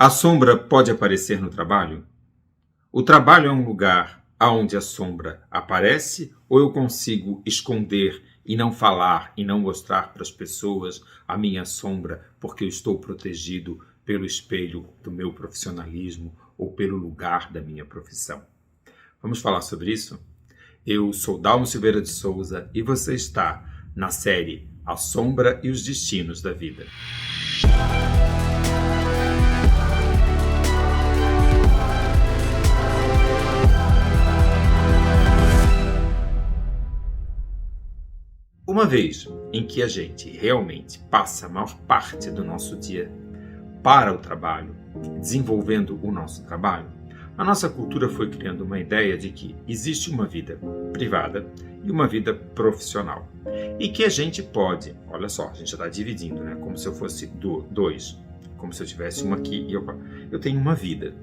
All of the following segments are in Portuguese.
A sombra pode aparecer no trabalho? O trabalho é um lugar onde a sombra aparece ou eu consigo esconder e não falar e não mostrar para as pessoas a minha sombra porque eu estou protegido pelo espelho do meu profissionalismo ou pelo lugar da minha profissão? Vamos falar sobre isso? Eu sou Dalmo Silveira de Souza e você está na série A Sombra e os Destinos da Vida. Uma vez em que a gente realmente passa a maior parte do nosso dia para o trabalho, desenvolvendo o nosso trabalho, a nossa cultura foi criando uma ideia de que existe uma vida privada e uma vida profissional. E que a gente pode, olha só, a gente já está dividindo, né? Como se eu fosse dois, como se eu tivesse uma aqui e eu tenho uma vida.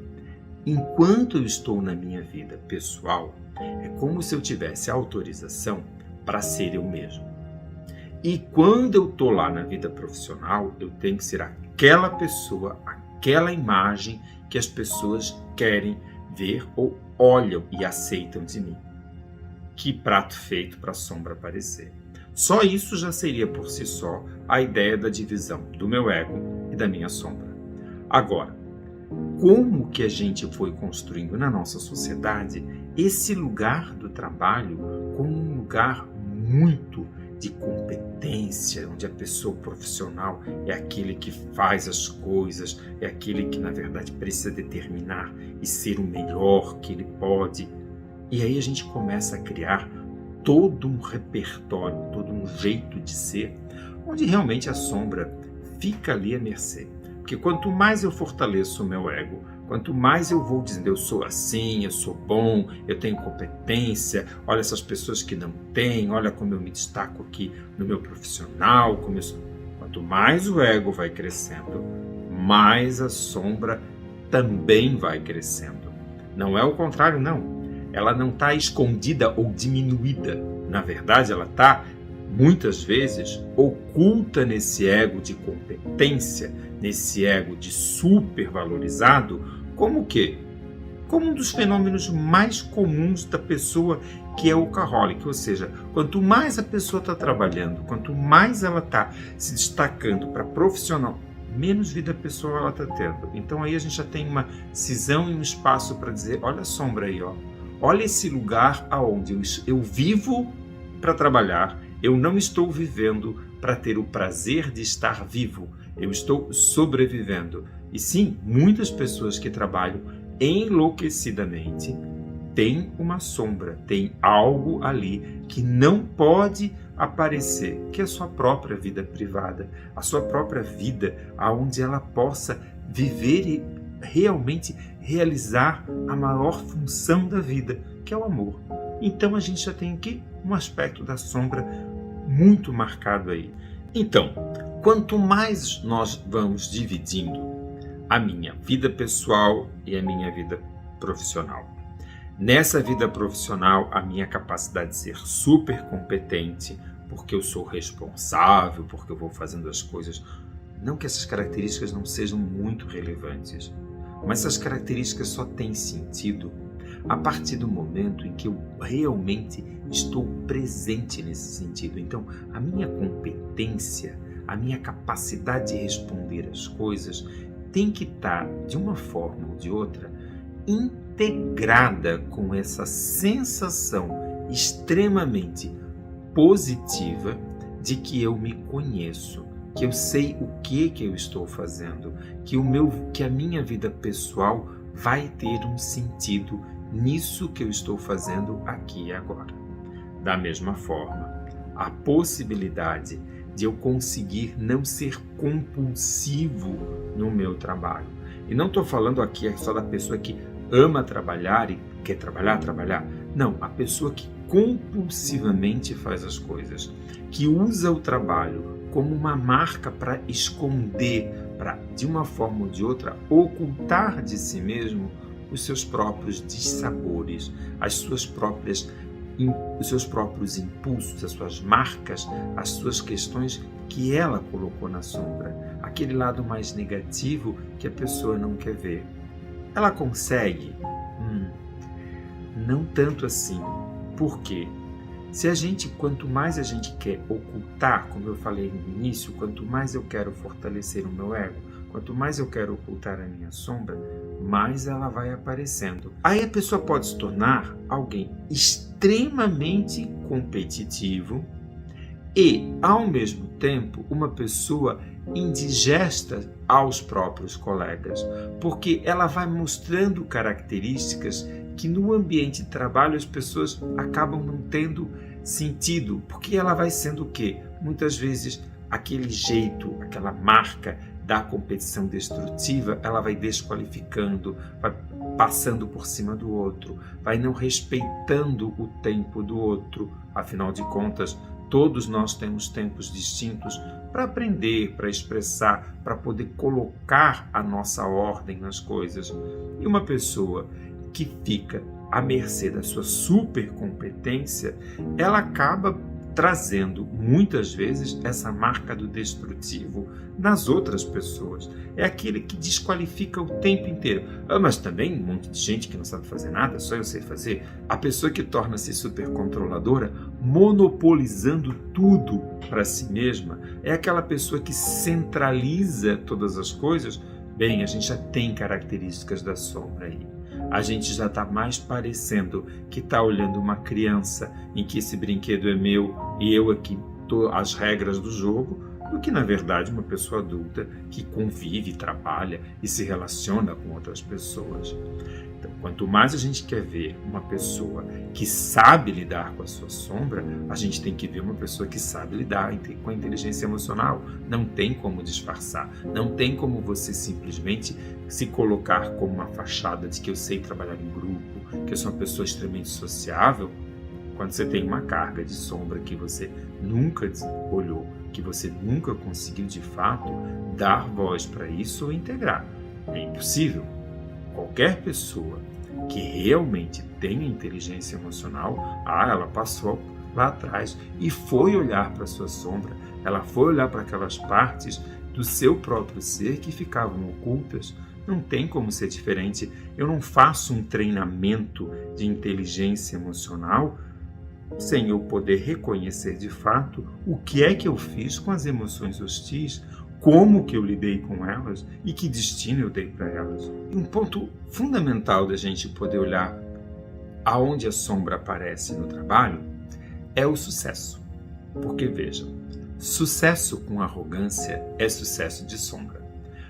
Enquanto eu estou na minha vida pessoal, é como se eu tivesse autorização para ser eu mesmo. E quando eu estou lá na vida profissional, eu tenho que ser aquela pessoa, aquela imagem que as pessoas querem ver ou olham e aceitam de mim. Que prato feito para a sombra aparecer. Só isso já seria por si só a ideia da divisão do meu ego e da minha sombra. Agora, como que a gente foi construindo na nossa sociedade esse lugar do trabalho como um lugar muito de competência, onde a pessoa profissional é aquele que faz as coisas, é aquele que na verdade precisa determinar e ser o melhor que ele pode. E aí a gente começa a criar todo um repertório, todo um jeito de ser, onde realmente a sombra fica ali à mercê. Porque quanto mais eu fortaleço o meu ego, quanto mais eu vou dizendo eu sou assim, eu sou bom, eu tenho competência, olha essas pessoas que não têm, olha como eu me destaco aqui no meu profissional, quanto mais o ego vai crescendo, mais a sombra também vai crescendo. Não é o contrário, não. Ela não está escondida ou diminuída. Na verdade, ela está, muitas vezes, oculta nesse ego de competência, nesse ego de supervalorizado, como o quê? Como um dos fenômenos mais comuns da pessoa que é o workaholic, ou seja, quanto mais a pessoa está trabalhando, quanto mais ela está se destacando para profissional, menos vida pessoal ela está tendo. Então aí a gente já tem uma cisão e um espaço para dizer, olha a sombra aí, ó. Olha esse lugar aonde eu vivo para trabalhar, eu não estou vivendo para ter o prazer de estar vivo, eu estou sobrevivendo. E sim, muitas pessoas que trabalham enlouquecidamente têm uma sombra, tem algo ali que não pode aparecer, que é a sua própria vida privada, a sua própria vida, aonde ela possa viver e realmente realizar a maior função da vida, que é o amor. Então a gente já tem aqui um aspecto da sombra muito marcado aí. Então, quanto mais nós vamos dividindo a minha vida pessoal e a minha vida profissional. Nessa vida profissional, a minha capacidade de ser super competente, porque eu sou responsável, porque eu vou fazendo as coisas. Não que essas características não sejam muito relevantes, mas essas características só têm sentido a partir do momento em que eu realmente estou presente nesse sentido. Então, a minha competência, a minha capacidade de responder às coisas tem que estar, de uma forma ou de outra, integrada com essa sensação extremamente positiva de que eu me conheço, que eu sei o que eu estou fazendo, que a minha vida pessoal vai ter um sentido nisso que eu estou fazendo aqui e agora. Da mesma forma, a possibilidade de eu conseguir não ser compulsivo no meu trabalho. E não estou falando aqui só da pessoa que ama trabalhar e quer trabalhar. Não, a pessoa que compulsivamente faz as coisas, que usa o trabalho como uma marca para esconder, para, de uma forma ou de outra, ocultar de si mesmo os seus próprios dissabores, os seus próprios impulsos, as suas marcas, as suas questões que ela colocou na sombra, aquele lado mais negativo que a pessoa não quer ver. Ela consegue? Não tanto assim. Por quê? Quanto mais a gente quer ocultar, como eu falei no início, quanto mais eu quero fortalecer o meu ego, quanto mais eu quero ocultar a minha sombra, mais ela vai aparecendo. Aí a pessoa pode se tornar alguém extremamente competitivo e, ao mesmo tempo, uma pessoa indigesta aos próprios colegas, porque ela vai mostrando características que no ambiente de trabalho as pessoas acabam não tendo sentido, porque ela vai sendo o quê? Muitas vezes aquele jeito, aquela marca da competição destrutiva, ela vai desqualificando, vai passando por cima do outro, vai não respeitando o tempo do outro. Afinal de contas, todos nós temos tempos distintos para aprender, para expressar, para poder colocar a nossa ordem nas coisas. E uma pessoa que fica à mercê da sua supercompetência, ela acaba trazendo muitas vezes essa marca do destrutivo nas outras pessoas. É aquele que desqualifica o tempo inteiro. Mas também um monte de gente que não sabe fazer nada, só eu sei fazer. A pessoa que torna-se supercontroladora, monopolizando tudo para si mesma, é aquela pessoa que centraliza todas as coisas. Bem, a gente já tem características da sombra aí. A gente já está mais parecendo que está olhando uma criança em que esse brinquedo é meu e eu aqui dou as regras do jogo, do que, na verdade, uma pessoa adulta que convive, trabalha e se relaciona com outras pessoas. Então, quanto mais a gente quer ver uma pessoa que sabe lidar com a sua sombra, a gente tem que ver uma pessoa que sabe lidar com a inteligência emocional. Não tem como disfarçar, não tem como você simplesmente se colocar como uma fachada de que eu sei trabalhar em grupo, que eu sou uma pessoa extremamente sociável, quando você tem uma carga de sombra que você nunca olhou, que você nunca conseguiu de fato dar voz para isso ou integrar. É impossível. Qualquer pessoa que realmente tenha inteligência emocional, ela passou lá atrás e foi olhar para a sua sombra, ela foi olhar para aquelas partes do seu próprio ser que ficavam ocultas. Não tem como ser diferente. Eu não faço um treinamento de inteligência emocional sem eu poder reconhecer de fato o que é que eu fiz com as emoções hostis, como que eu lidei com elas e que destino eu dei para elas. Um ponto fundamental da gente poder olhar aonde a sombra aparece no trabalho é o sucesso. Porque, vejam, sucesso com arrogância é sucesso de sombra.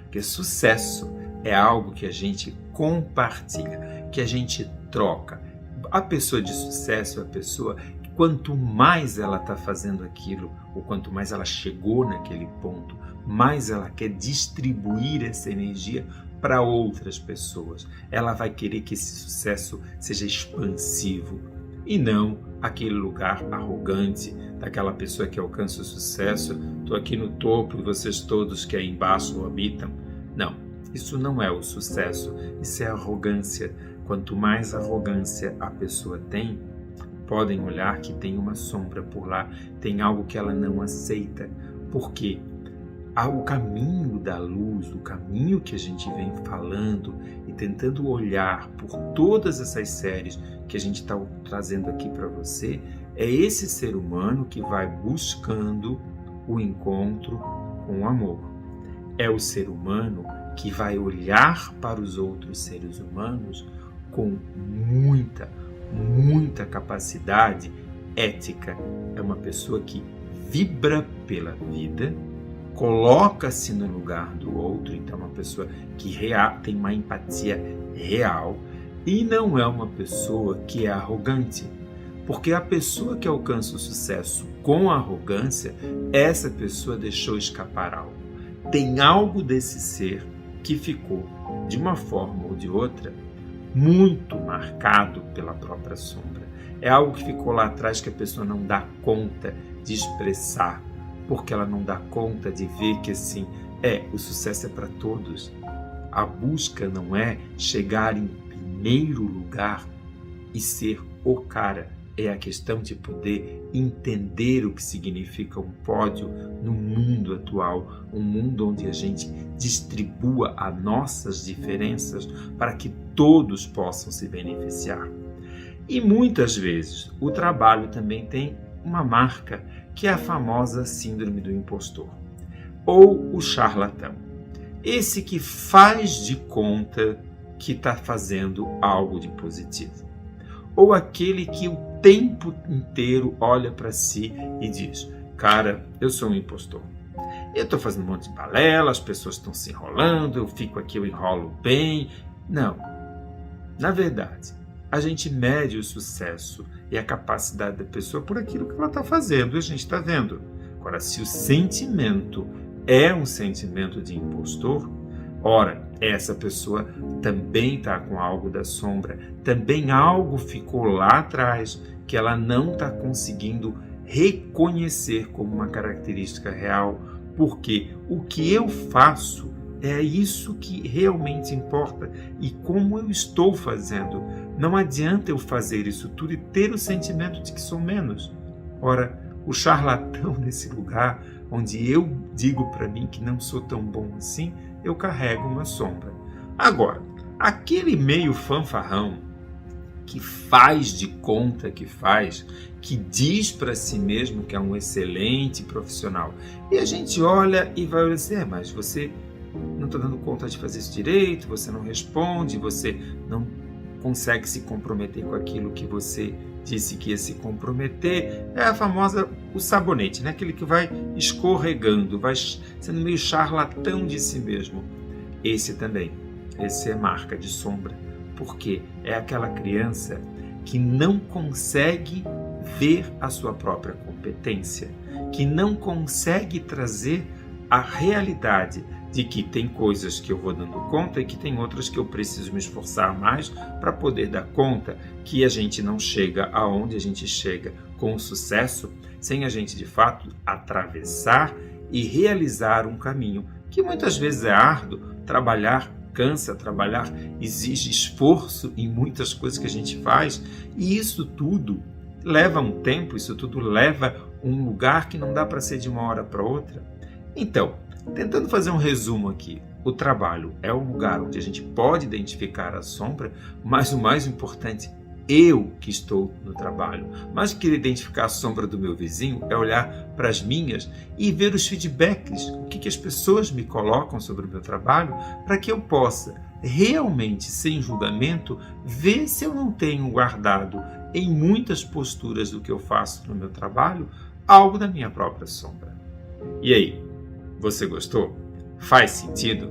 Porque sucesso é algo que a gente compartilha, que a gente troca. A pessoa de sucesso é a pessoa que, quanto mais ela está fazendo aquilo, ou quanto mais ela chegou naquele ponto, mais ela quer distribuir essa energia para outras pessoas. Ela vai querer que esse sucesso seja expansivo e não aquele lugar arrogante daquela pessoa que alcança o sucesso. Estou aqui no topo e vocês todos que aí embaixo o habitam. Não, isso não é o sucesso, isso é arrogância. Quanto mais arrogância a pessoa tem, podem olhar que tem uma sombra por lá, tem algo que ela não aceita. Por quê? O caminho da luz, o caminho que a gente vem falando e tentando olhar por todas essas séries que a gente está trazendo aqui para você, é esse ser humano que vai buscando o encontro com o amor. É o ser humano que vai olhar para os outros seres humanos com muita capacidade ética. É uma pessoa que vibra pela vida, coloca-se no lugar do outro, então é uma pessoa que tem uma empatia real e não é uma pessoa que é arrogante, porque a pessoa que alcança o sucesso com arrogância, essa pessoa deixou escapar algo. Tem algo desse ser que ficou, de uma forma ou de outra, muito marcado pela própria sombra. É algo que ficou lá atrás que a pessoa não dá conta de expressar, porque ela não dá conta de ver que assim, o sucesso é para todos. A busca não é chegar em primeiro lugar e ser o cara. É a questão de poder entender o que significa um pódio no mundo atual, um mundo onde a gente distribua as nossas diferenças para que todos possam se beneficiar. E muitas vezes o trabalho também tem uma marca, que é a famosa síndrome do impostor, ou o charlatão. Esse que faz de conta que está fazendo algo de positivo. Ou aquele que o tempo inteiro olha para si e diz: cara, eu sou um impostor. Eu estou fazendo um monte de balela, as pessoas estão se enrolando, eu fico aqui, eu enrolo bem. Não. Na verdade, a gente mede o sucesso e a capacidade da pessoa por aquilo que ela está fazendo, e a gente está vendo. Agora, se o sentimento é um sentimento de impostor, ora, essa pessoa também está com algo da sombra, também algo ficou lá atrás que ela não está conseguindo reconhecer como uma característica real, porque o que eu faço é isso que realmente importa e como eu estou fazendo. Não adianta eu fazer isso tudo e ter o sentimento de que sou menos. Ora, o charlatão nesse lugar, onde eu digo para mim que não sou tão bom assim, eu carrego uma sombra. Agora, aquele meio fanfarrão que faz de conta que faz, que diz para si mesmo que é um excelente profissional, e a gente olha e vai dizer: mas você não está dando conta de fazer isso direito, você não responde, você não consegue se comprometer com aquilo que você disse que ia se comprometer. É a famosa, o sabonete, né? Aquele que vai escorregando, vai sendo meio charlatão de si mesmo. Esse também, esse é marca de sombra, porque é aquela criança que não consegue ver a sua própria competência, que não consegue trazer a realidade de que tem coisas que eu vou dando conta e que tem outras que eu preciso me esforçar mais para poder dar conta, que a gente não chega aonde a gente chega com o sucesso sem a gente de fato atravessar e realizar um caminho que muitas vezes é árduo. Trabalhar cansa, trabalhar exige esforço em muitas coisas que a gente faz, e isso tudo leva um tempo, isso tudo leva um lugar que não dá para ser de uma hora para outra. Então, tentando fazer um resumo aqui, o trabalho é o lugar onde a gente pode identificar a sombra, mas o mais importante, eu que estou no trabalho. Mais que identificar a sombra do meu vizinho, é olhar para as minhas e ver os feedbacks, o que as pessoas me colocam sobre o meu trabalho, para que eu possa realmente, sem julgamento, ver se eu não tenho guardado em muitas posturas do que eu faço no meu trabalho algo da minha própria sombra. E aí? Você gostou? Faz sentido?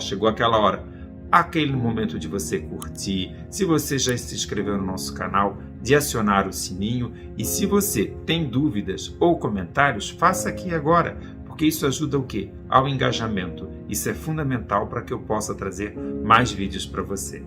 Chegou aquela hora, aquele momento de você curtir, se você já se inscreveu no nosso canal, de acionar o sininho, e se você tem dúvidas ou comentários, faça aqui agora, porque isso ajuda o quê? Ao engajamento. Isso é fundamental para que eu possa trazer mais vídeos para você.